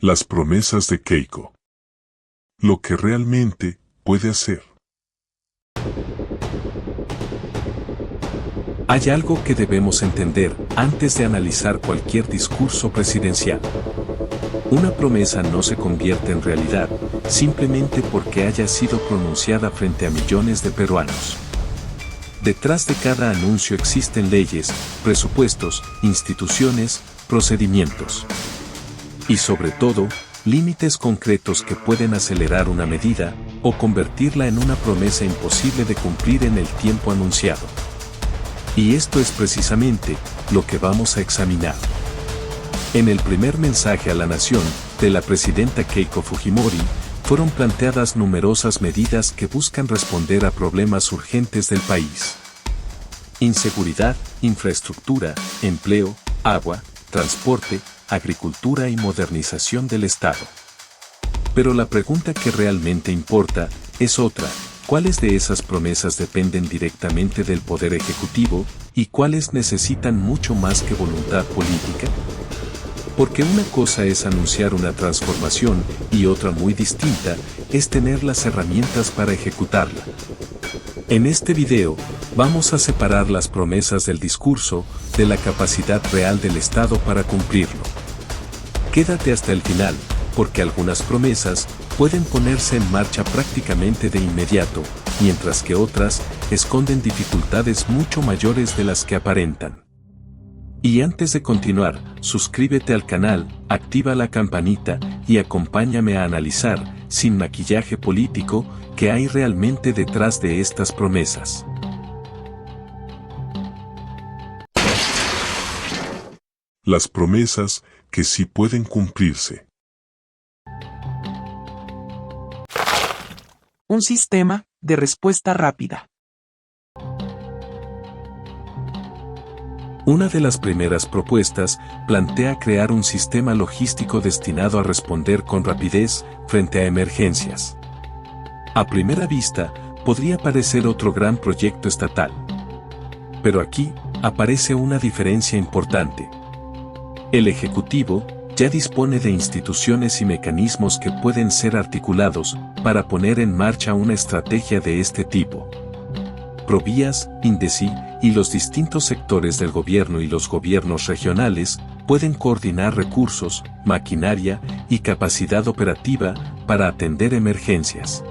Las promesas de Keiko. Lo que realmente puede hacer. Hay algo que debemos entender antes de analizar cualquier discurso presidencial. Una promesa no se convierte en realidad simplemente porque haya sido pronunciada frente a millones de peruanos. Detrás de cada anuncio existen leyes, presupuestos, instituciones, procedimientos. Y sobre todo, límites concretos que pueden acelerar una medida o convertirla en una promesa imposible de cumplir en el tiempo anunciado. Y esto es precisamente lo que vamos a examinar. En el primer mensaje a la nación de la presidenta Keiko Fujimori, fueron planteadas numerosas medidas que buscan responder a problemas urgentes del país. Inseguridad, infraestructura, empleo, agua, transporte, agricultura y modernización del Estado. Pero la pregunta que realmente importa es otra: ¿cuáles de esas promesas dependen directamente del Poder Ejecutivo y cuáles necesitan mucho más que voluntad política? Porque una cosa es anunciar una transformación y otra muy distinta es tener las herramientas para ejecutarla. En este video, vamos a separar las promesas del discurso de la capacidad real del Estado para cumplirlo. Quédate hasta el final, porque algunas promesas pueden ponerse en marcha prácticamente de inmediato, mientras que otras esconden dificultades mucho mayores de las que aparentan. Y antes de continuar, suscríbete al canal, activa la campanita y acompáñame a analizar, sin maquillaje político, qué hay realmente detrás de estas promesas. Las promesas que sí pueden cumplirse. Un sistema de respuesta rápida. Una de las primeras propuestas plantea crear un sistema logístico destinado a responder con rapidez frente a emergencias. A primera vista, podría parecer otro gran proyecto estatal. Pero aquí aparece una diferencia importante. El Ejecutivo ya dispone de instituciones y mecanismos que pueden ser articulados para poner en marcha una estrategia de este tipo. Provías, INDECI y los distintos sectores del gobierno y los gobiernos regionales pueden coordinar recursos, maquinaria y capacidad operativa para atender emergencias.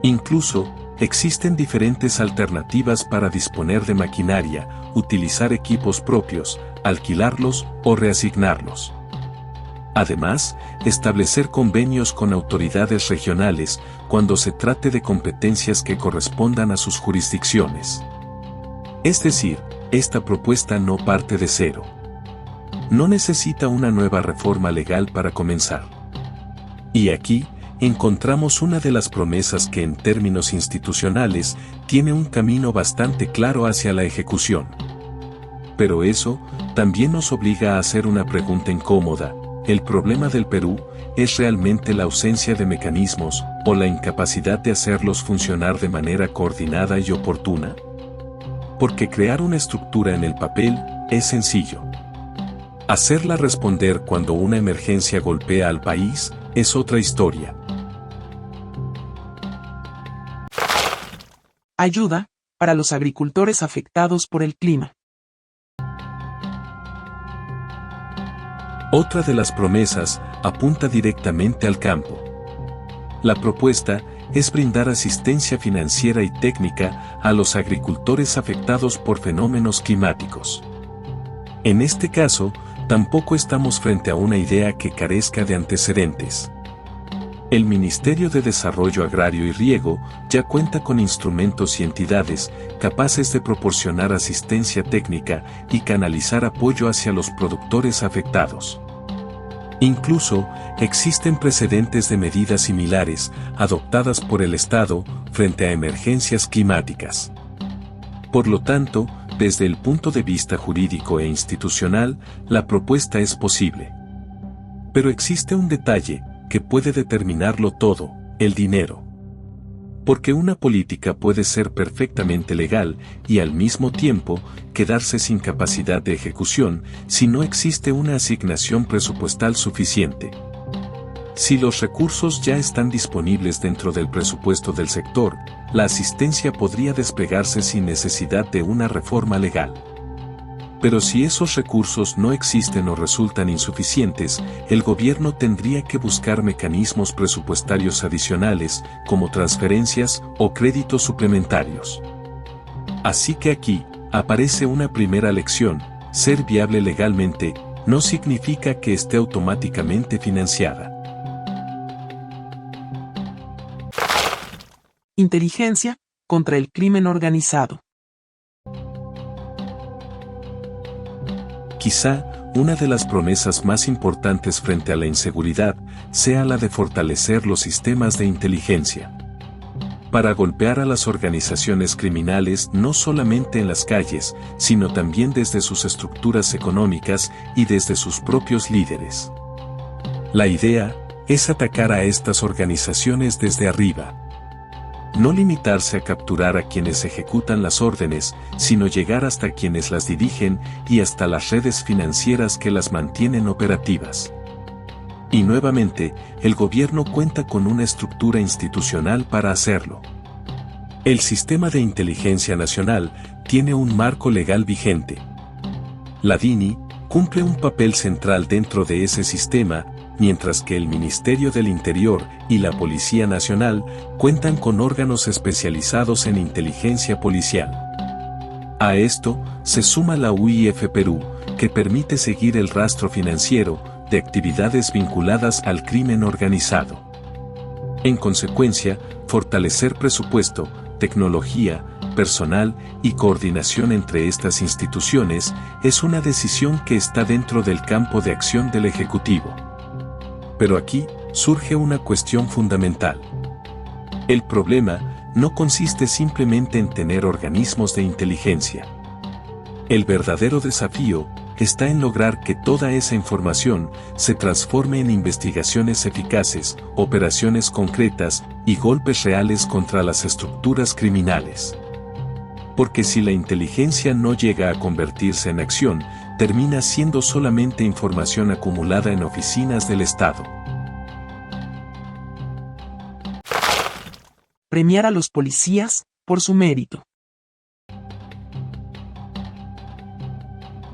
Incluso, existen diferentes alternativas para disponer de maquinaria, utilizar equipos propios, alquilarlos o reasignarlos. Además, establecer convenios con autoridades regionales cuando se trate de competencias que correspondan a sus jurisdicciones. Es decir, esta propuesta no parte de cero. No necesita una nueva reforma legal para comenzar. Y aquí, encontramos una de las promesas que en términos institucionales tiene un camino bastante claro hacia la ejecución. Pero eso también nos obliga a hacer una pregunta incómoda. ¿El problema del Perú es realmente la ausencia de mecanismos o la incapacidad de hacerlos funcionar de manera coordinada y oportuna? Porque crear una estructura en el papel es sencillo. Hacerla responder cuando una emergencia golpea al país es otra historia. Ayuda para los agricultores afectados por el clima. Otra de las promesas apunta directamente al campo. La propuesta es brindar asistencia financiera y técnica a los agricultores afectados por fenómenos climáticos. En este caso, tampoco estamos frente a una idea que carezca de antecedentes. El Ministerio de Desarrollo Agrario y Riego ya cuenta con instrumentos y entidades capaces de proporcionar asistencia técnica y canalizar apoyo hacia los productores afectados. Incluso, existen precedentes de medidas similares adoptadas por el Estado frente a emergencias climáticas. Por lo tanto, desde el punto de vista jurídico e institucional, la propuesta es posible. Pero existe un detalle que puede determinarlo todo: el dinero. Porque una política puede ser perfectamente legal y al mismo tiempo quedarse sin capacidad de ejecución si no existe una asignación presupuestal suficiente. Si los recursos ya están disponibles dentro del presupuesto del sector, la asistencia podría desplegarse sin necesidad de una reforma legal. Pero si esos recursos no existen o resultan insuficientes, el gobierno tendría que buscar mecanismos presupuestarios adicionales, como transferencias o créditos suplementarios. Así que aquí aparece una primera lección: ser viable legalmente no significa que esté automáticamente financiada. Inteligencia contra el crimen organizado. Quizá una de las promesas más importantes frente a la inseguridad sea la de fortalecer los sistemas de inteligencia. Para golpear a las organizaciones criminales no solamente en las calles, sino también desde sus estructuras económicas y desde sus propios líderes. La idea es atacar a estas organizaciones desde arriba. No limitarse a capturar a quienes ejecutan las órdenes, sino llegar hasta quienes las dirigen y hasta las redes financieras que las mantienen operativas. Y nuevamente, el gobierno cuenta con una estructura institucional para hacerlo. El Sistema de Inteligencia Nacional tiene un marco legal vigente. La DINI cumple un papel central dentro de ese sistema, mientras que el Ministerio del Interior y la Policía Nacional cuentan con órganos especializados en inteligencia policial. A esto se suma la UIF Perú, que permite seguir el rastro financiero de actividades vinculadas al crimen organizado. En consecuencia, fortalecer presupuesto, tecnología, personal y coordinación entre estas instituciones es una decisión que está dentro del campo de acción del Ejecutivo. Pero aquí surge una cuestión fundamental. El problema no consiste simplemente en tener organismos de inteligencia. El verdadero desafío está en lograr que toda esa información se transforme en investigaciones eficaces, operaciones concretas y golpes reales contra las estructuras criminales. Porque si la inteligencia no llega a convertirse en acción, termina siendo solamente información acumulada en oficinas del Estado. Premiar a los policías por su mérito.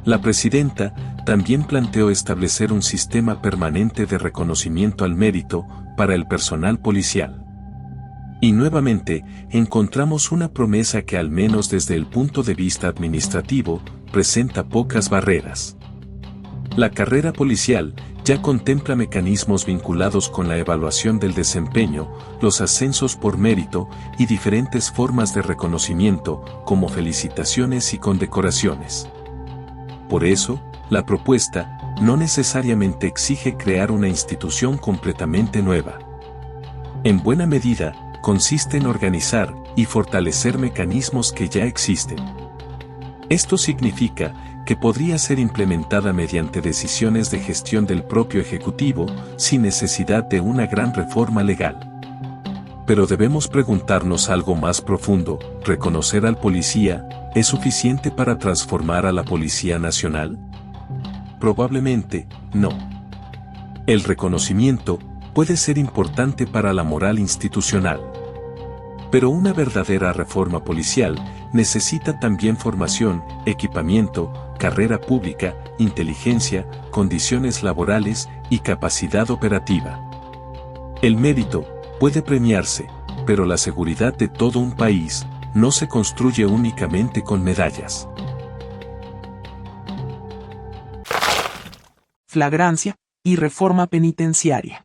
La presidenta también planteó establecer un sistema permanente de reconocimiento al mérito para el personal policial. Y nuevamente, encontramos una promesa que al menos desde el punto de vista administrativo, presenta pocas barreras. La carrera policial ya contempla mecanismos vinculados con la evaluación del desempeño, los ascensos por mérito y diferentes formas de reconocimiento, como felicitaciones y condecoraciones. Por eso, la propuesta no necesariamente exige crear una institución completamente nueva. En buena medida, consiste en organizar y fortalecer mecanismos que ya existen. Esto significa que podría ser implementada mediante decisiones de gestión del propio Ejecutivo, sin necesidad de una gran reforma legal. Pero debemos preguntarnos algo más profundo: ¿reconocer al policía es suficiente para transformar a la Policía Nacional? Probablemente, no. El reconocimiento puede ser importante para la moral institucional. Pero una verdadera reforma policial necesita también formación, equipamiento, carrera pública, inteligencia, condiciones laborales y capacidad operativa. El mérito puede premiarse, pero la seguridad de todo un país no se construye únicamente con medallas. Flagrancia y reforma penitenciaria.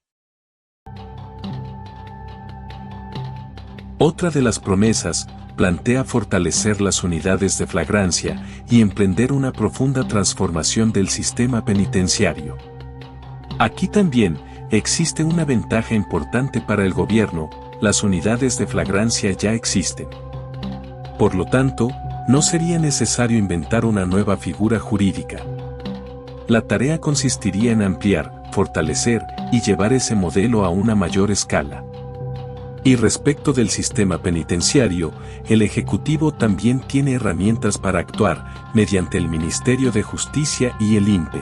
Otra de las promesas plantea fortalecer las unidades de flagrancia y emprender una profunda transformación del sistema penitenciario. Aquí también existe una ventaja importante para el gobierno: las unidades de flagrancia ya existen. Por lo tanto, no sería necesario inventar una nueva figura jurídica. La tarea consistiría en ampliar, fortalecer y llevar ese modelo a una mayor escala. Y respecto del sistema penitenciario, el Ejecutivo también tiene herramientas para actuar, mediante el Ministerio de Justicia y el INPE.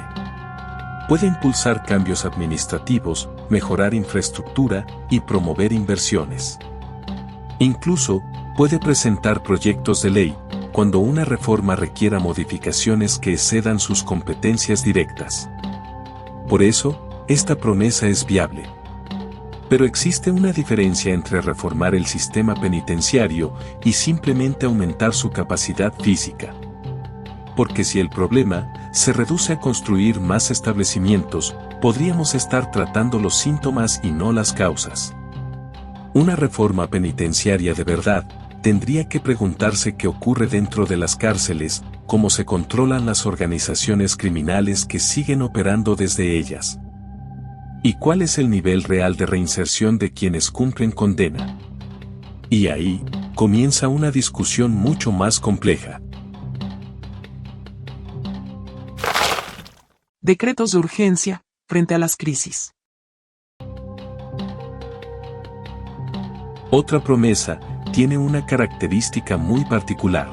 Puede impulsar cambios administrativos, mejorar infraestructura y promover inversiones. Incluso, puede presentar proyectos de ley, cuando una reforma requiera modificaciones que excedan sus competencias directas. Por eso, esta promesa es viable. Pero existe una diferencia entre reformar el sistema penitenciario y simplemente aumentar su capacidad física. Porque si el problema se reduce a construir más establecimientos, podríamos estar tratando los síntomas y no las causas. Una reforma penitenciaria de verdad tendría que preguntarse qué ocurre dentro de las cárceles, cómo se controlan las organizaciones criminales que siguen operando desde ellas. ¿Y cuál es el nivel real de reinserción de quienes cumplen condena? Y ahí comienza una discusión mucho más compleja. Decretos de urgencia frente a las crisis. Otra promesa tiene una característica muy particular.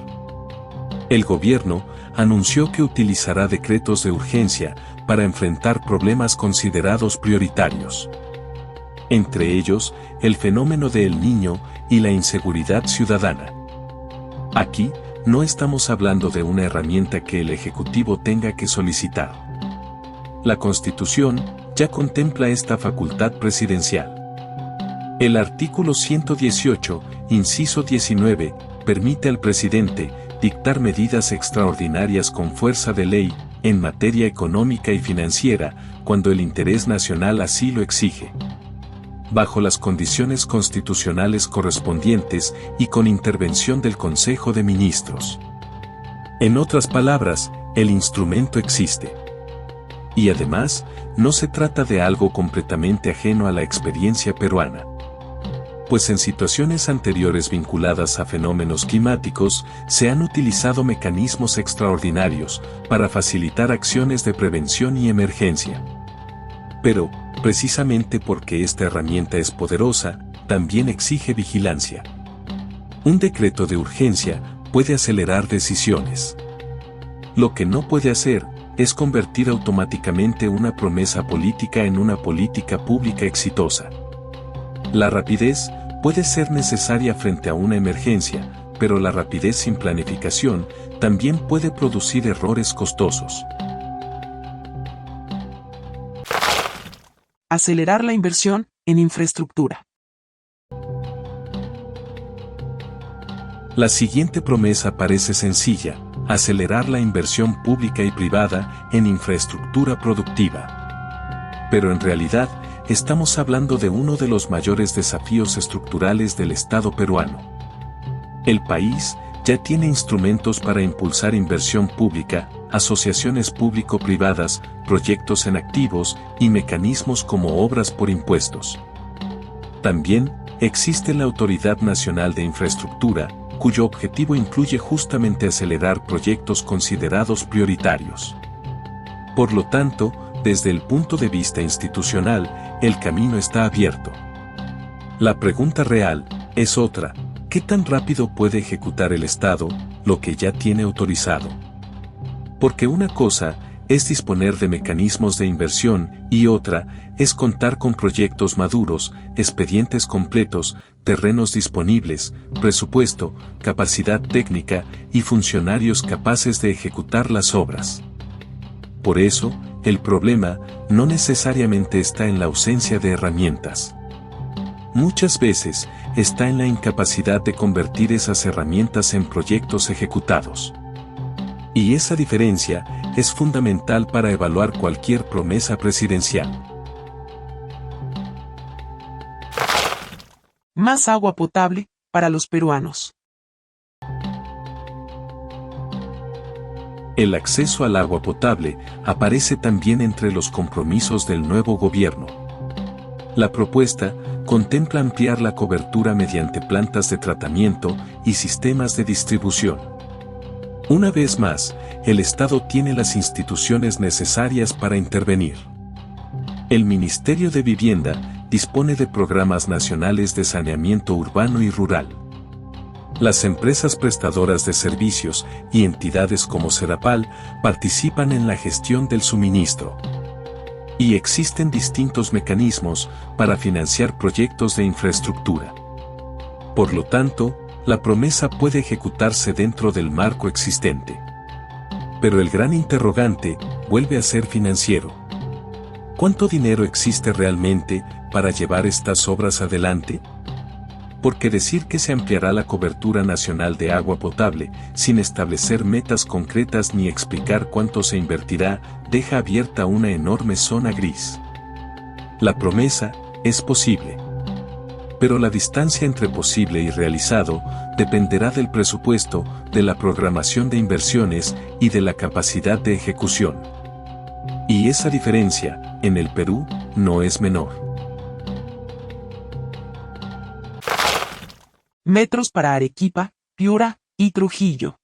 El gobierno anunció que utilizará decretos de urgencia para enfrentar problemas considerados prioritarios. Entre ellos, el fenómeno de El Niño y la inseguridad ciudadana. Aquí, no estamos hablando de una herramienta que el Ejecutivo tenga que solicitar. La Constitución ya contempla esta facultad presidencial. El artículo 118, inciso 19, permite al presidente dictar medidas extraordinarias con fuerza de ley en materia económica y financiera, cuando el interés nacional así lo exige, bajo las condiciones constitucionales correspondientes y con intervención del Consejo de Ministros. En otras palabras, el instrumento existe. Y además, no se trata de algo completamente ajeno a la experiencia peruana. Pues en situaciones anteriores vinculadas a fenómenos climáticos, se han utilizado mecanismos extraordinarios para facilitar acciones de prevención y emergencia. Pero, precisamente porque esta herramienta es poderosa, también exige vigilancia. Un decreto de urgencia puede acelerar decisiones. Lo que no puede hacer es convertir automáticamente una promesa política en una política pública exitosa. La rapidez puede ser necesaria frente a una emergencia, pero la rapidez sin planificación también puede producir errores costosos. Acelerar la inversión en infraestructura. La siguiente promesa parece sencilla: acelerar la inversión pública y privada en infraestructura productiva. Pero en realidad, estamos hablando de uno de los mayores desafíos estructurales del Estado peruano. El país ya tiene instrumentos para impulsar inversión pública, asociaciones público-privadas, proyectos en activos y mecanismos como obras por impuestos. También existe la Autoridad Nacional de Infraestructura, cuyo objetivo incluye justamente acelerar proyectos considerados prioritarios. Por lo tanto, desde el punto de vista institucional, el camino está abierto. La pregunta real es otra: ¿qué tan rápido puede ejecutar el Estado lo que ya tiene autorizado? Porque una cosa es disponer de mecanismos de inversión y otra es contar con proyectos maduros, expedientes completos, terrenos disponibles, presupuesto, capacidad técnica y funcionarios capaces de ejecutar las obras. Por eso, el problema no necesariamente está en la ausencia de herramientas. Muchas veces está en la incapacidad de convertir esas herramientas en proyectos ejecutados. Y esa diferencia es fundamental para evaluar cualquier promesa presidencial. Más agua potable para los peruanos. El acceso al agua potable aparece también entre los compromisos del nuevo gobierno. La propuesta contempla ampliar la cobertura mediante plantas de tratamiento y sistemas de distribución. Una vez más, el Estado tiene las instituciones necesarias para intervenir. El Ministerio de Vivienda dispone de programas nacionales de saneamiento urbano y rural. Las empresas prestadoras de servicios y entidades como Sedapal participan en la gestión del suministro. Y existen distintos mecanismos para financiar proyectos de infraestructura. Por lo tanto, la promesa puede ejecutarse dentro del marco existente. Pero el gran interrogante vuelve a ser financiero. ¿Cuánto dinero existe realmente para llevar estas obras adelante? Porque decir que se ampliará la cobertura nacional de agua potable, sin establecer metas concretas ni explicar cuánto se invertirá, deja abierta una enorme zona gris. La promesa es posible. Pero la distancia entre posible y realizado dependerá del presupuesto, de la programación de inversiones y de la capacidad de ejecución. Y esa diferencia, en el Perú, no es menor. Metros para Arequipa, Piura y Trujillo.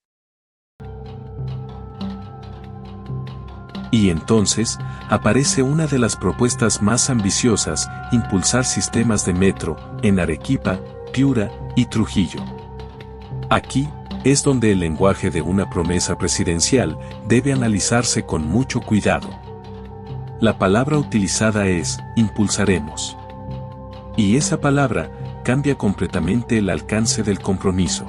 Y entonces, aparece una de las propuestas más ambiciosas, impulsar sistemas de metro, en Arequipa, Piura y Trujillo. Aquí, es donde el lenguaje de una promesa presidencial debe analizarse con mucho cuidado. La palabra utilizada es, impulsaremos. Y esa palabra, cambia completamente el alcance del compromiso.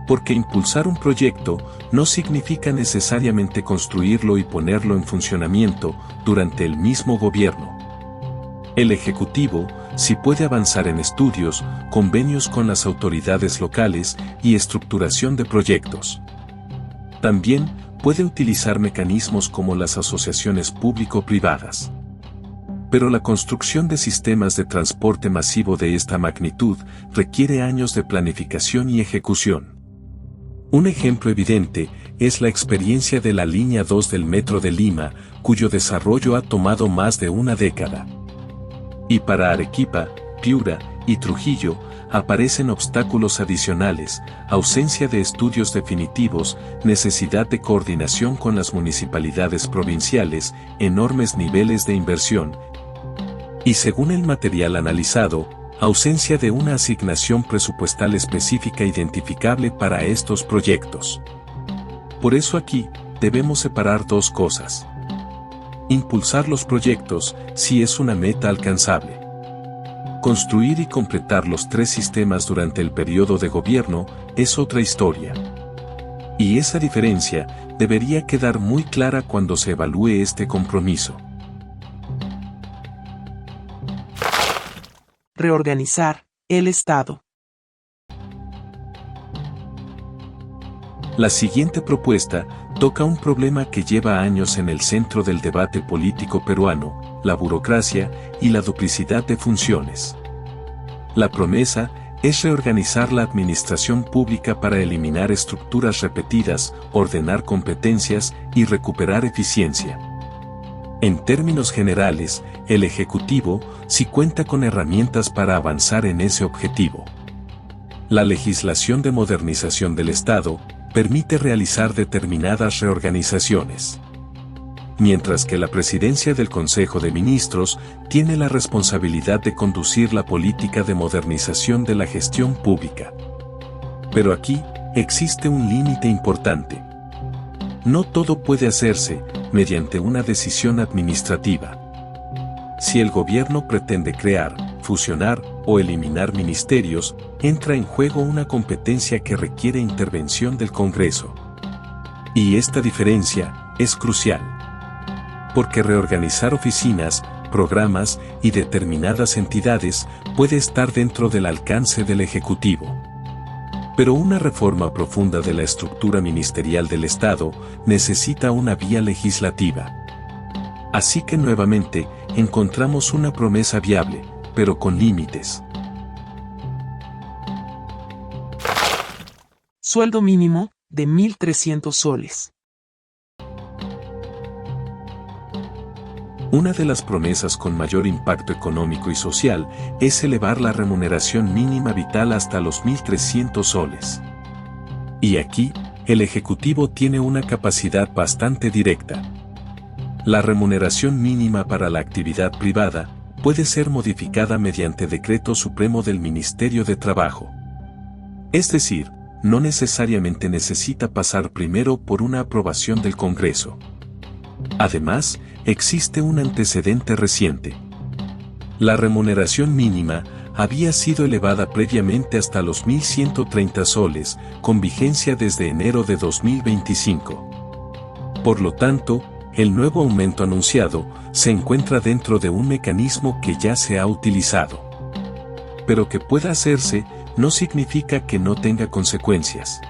Porque impulsar un proyecto no significa necesariamente construirlo y ponerlo en funcionamiento durante el mismo gobierno. El Ejecutivo sí puede avanzar en estudios, convenios con las autoridades locales y estructuración de proyectos. También puede utilizar mecanismos como las asociaciones público-privadas. Pero la construcción de sistemas de transporte masivo de esta magnitud requiere años de planificación y ejecución. Un ejemplo evidente es la experiencia de la línea 2 del Metro de Lima, cuyo desarrollo ha tomado más de una década. Y para Arequipa, Piura y Trujillo, aparecen obstáculos adicionales, ausencia de estudios definitivos, necesidad de coordinación con las municipalidades provinciales, enormes niveles de inversión, y según el material analizado, ausencia de una asignación presupuestal específica identificable para estos proyectos. Por eso aquí, debemos separar dos cosas. Impulsar los proyectos, si es una meta alcanzable. Construir y completar los 3 sistemas durante el periodo de gobierno, es otra historia. Y esa diferencia, debería quedar muy clara cuando se evalúe este compromiso. Reorganizar el Estado. La siguiente propuesta toca un problema que lleva años en el centro del debate político peruano, la burocracia y la duplicidad de funciones. La promesa es reorganizar la administración pública para eliminar estructuras repetidas, ordenar competencias y recuperar eficiencia. En términos generales, el Ejecutivo sí cuenta con herramientas para avanzar en ese objetivo. La legislación de modernización del Estado permite realizar determinadas reorganizaciones. Mientras que la Presidencia del Consejo de Ministros tiene la responsabilidad de conducir la política de modernización de la gestión pública. Pero aquí existe un límite importante. No todo puede hacerse mediante una decisión administrativa. Si el gobierno pretende crear, fusionar o eliminar ministerios, entra en juego una competencia que requiere intervención del Congreso. Y esta diferencia es crucial. Porque reorganizar oficinas, programas y determinadas entidades puede estar dentro del alcance del Ejecutivo. Pero una reforma profunda de la estructura ministerial del Estado necesita una vía legislativa. Así que nuevamente, encontramos una promesa viable, pero con límites. Sueldo mínimo, de 1.300 soles. Una de las promesas con mayor impacto económico y social es elevar la remuneración mínima vital hasta los 1.300 soles. Y aquí, el Ejecutivo tiene una capacidad bastante directa. La remuneración mínima para la actividad privada puede ser modificada mediante decreto supremo del Ministerio de Trabajo. Es decir, no necesariamente necesita pasar primero por una aprobación del Congreso. Además, existe un antecedente reciente. La remuneración mínima había sido elevada previamente hasta los 1.130 soles, con vigencia desde enero de 2025. Por lo tanto, el nuevo aumento anunciado se encuentra dentro de un mecanismo que ya se ha utilizado. Pero que pueda hacerse no significa que no tenga consecuencias.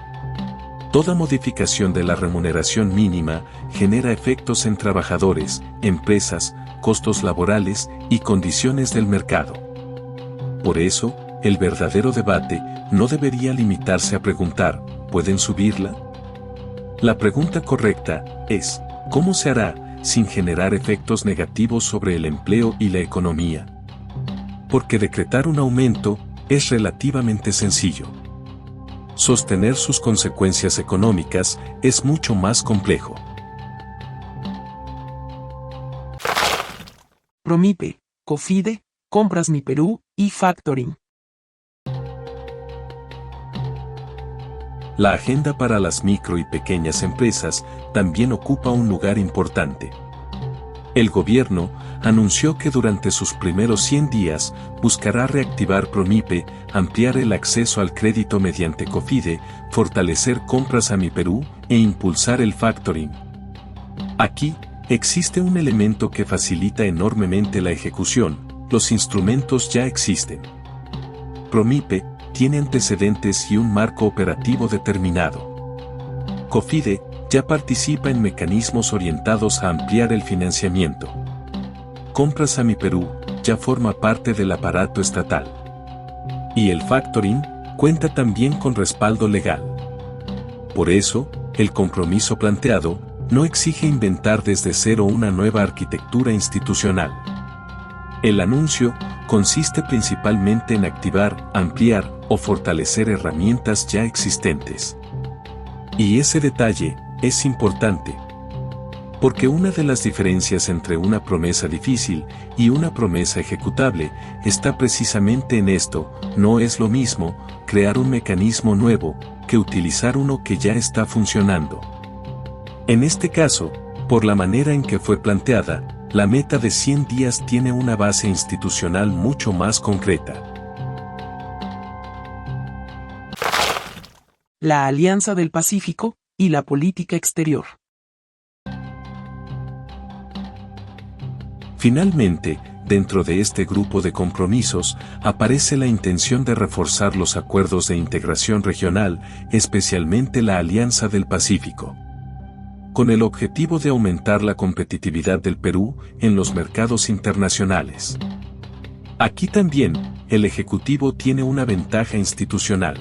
Toda modificación de la remuneración mínima genera efectos en trabajadores, empresas, costos laborales y condiciones del mercado. Por eso, el verdadero debate no debería limitarse a preguntar, ¿pueden subirla? La pregunta correcta es, ¿cómo se hará sin generar efectos negativos sobre el empleo y la economía? Porque decretar un aumento es relativamente sencillo. Sostener sus consecuencias económicas es mucho más complejo. Promipe, Cofide, Compras Mi Perú y Factoring. La agenda para las micro y pequeñas empresas también ocupa un lugar importante. El gobierno anunció que durante sus primeros 100 días buscará reactivar Promipe, ampliar el acceso al crédito mediante Cofide, fortalecer Compras a Mi Perú e impulsar el factoring. Aquí, existe un elemento que facilita enormemente la ejecución: los instrumentos ya existen. Promipe tiene antecedentes y un marco operativo determinado. Cofide ya participa en mecanismos orientados a ampliar el financiamiento. Compras a Mi Perú ya forma parte del aparato estatal. Y el factoring cuenta también con respaldo legal. Por eso, el compromiso planteado no exige inventar desde cero una nueva arquitectura institucional. El anuncio consiste principalmente en activar, ampliar o fortalecer herramientas ya existentes. Y ese detalle es importante, porque una de las diferencias entre una promesa difícil y una promesa ejecutable está precisamente en esto: no es lo mismo crear un mecanismo nuevo que utilizar uno que ya está funcionando. En este caso, por la manera en que fue planteada, la meta de 100 días tiene una base institucional mucho más concreta. La Alianza del Pacífico y la política exterior. Finalmente, dentro de este grupo de compromisos, aparece la intención de reforzar los acuerdos de integración regional, especialmente la Alianza del Pacífico, con el objetivo de aumentar la competitividad del Perú en los mercados internacionales. Aquí también, el Ejecutivo tiene una ventaja institucional.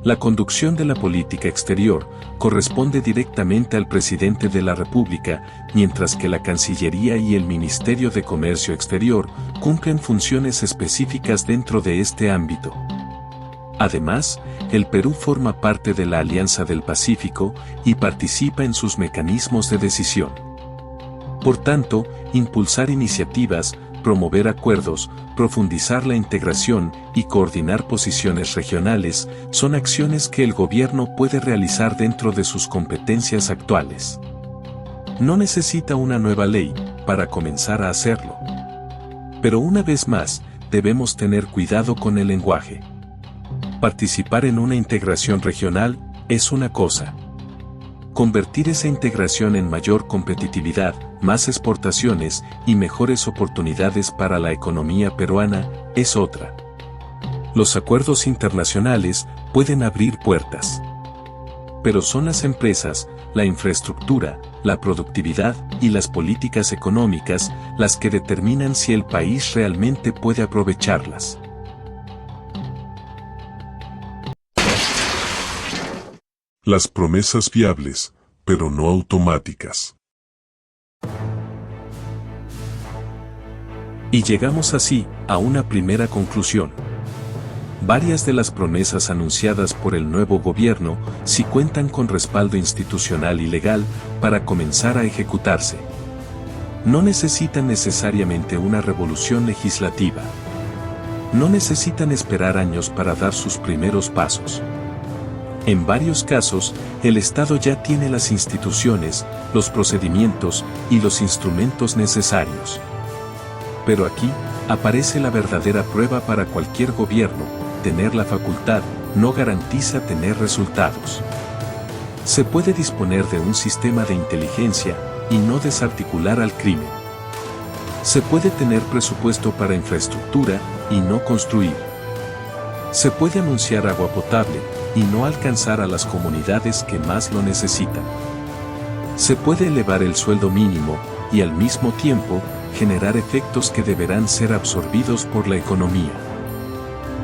La conducción de la política exterior corresponde directamente al presidente de la República, mientras que la Cancillería y el Ministerio de Comercio Exterior cumplen funciones específicas dentro de este ámbito. Además, el Perú forma parte de la Alianza del Pacífico y participa en sus mecanismos de decisión. Por tanto, impulsar iniciativas, promover acuerdos, profundizar la integración y coordinar posiciones regionales son acciones que el gobierno puede realizar dentro de sus competencias actuales. No necesita una nueva ley para comenzar a hacerlo. Pero una vez más, debemos tener cuidado con el lenguaje. Participar en una integración regional es una cosa. Convertir esa integración en mayor competitividad, más exportaciones y mejores oportunidades para la economía peruana es otra. Los acuerdos internacionales pueden abrir puertas. Pero son las empresas, la infraestructura, la productividad y las políticas económicas las que determinan si el país realmente puede aprovecharlas. Las promesas viables, pero no automáticas. Y llegamos así a una primera conclusión. Varias de las promesas anunciadas por el nuevo gobierno sí cuentan con respaldo institucional y legal para comenzar a ejecutarse. No necesitan necesariamente una revolución legislativa. No necesitan esperar años para dar sus primeros pasos. En varios casos, el Estado ya tiene las instituciones, los procedimientos y los instrumentos necesarios. Pero aquí, aparece la verdadera prueba para cualquier gobierno: tener la facultad no garantiza tener resultados. Se puede disponer de un sistema de inteligencia y no desarticular al crimen. Se puede tener presupuesto para infraestructura y no construir. Se puede anunciar agua potable y no alcanzar a las comunidades que más lo necesitan. Se puede elevar el sueldo mínimo y al mismo tiempo generar efectos que deberán ser absorbidos por la economía.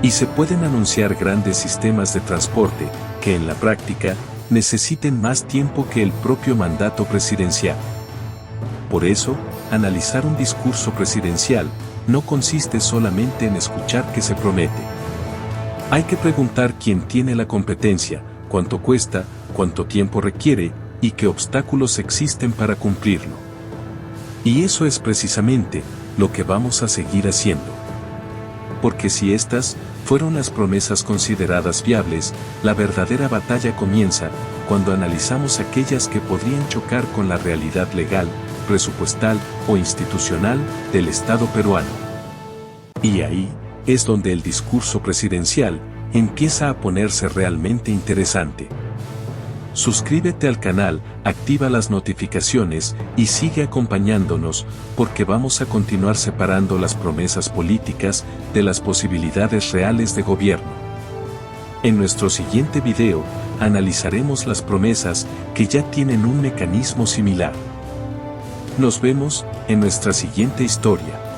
Y se pueden anunciar grandes sistemas de transporte que en la práctica necesiten más tiempo que el propio mandato presidencial. Por eso, analizar un discurso presidencial no consiste solamente en escuchar qué se promete. Hay que preguntar quién tiene la competencia, cuánto cuesta, cuánto tiempo requiere y qué obstáculos existen para cumplirlo. Y eso es precisamente lo que vamos a seguir haciendo. Porque si estas fueron las promesas consideradas viables, la verdadera batalla comienza cuando analizamos aquellas que podrían chocar con la realidad legal, presupuestal o institucional del Estado peruano. Y ahí es donde el discurso presidencial empieza a ponerse realmente interesante. Suscríbete al canal, activa las notificaciones y sigue acompañándonos, porque vamos a continuar separando las promesas políticas de las posibilidades reales de gobierno. En nuestro siguiente video, analizaremos las promesas que ya tienen un mecanismo similar. Nos vemos en nuestra siguiente historia.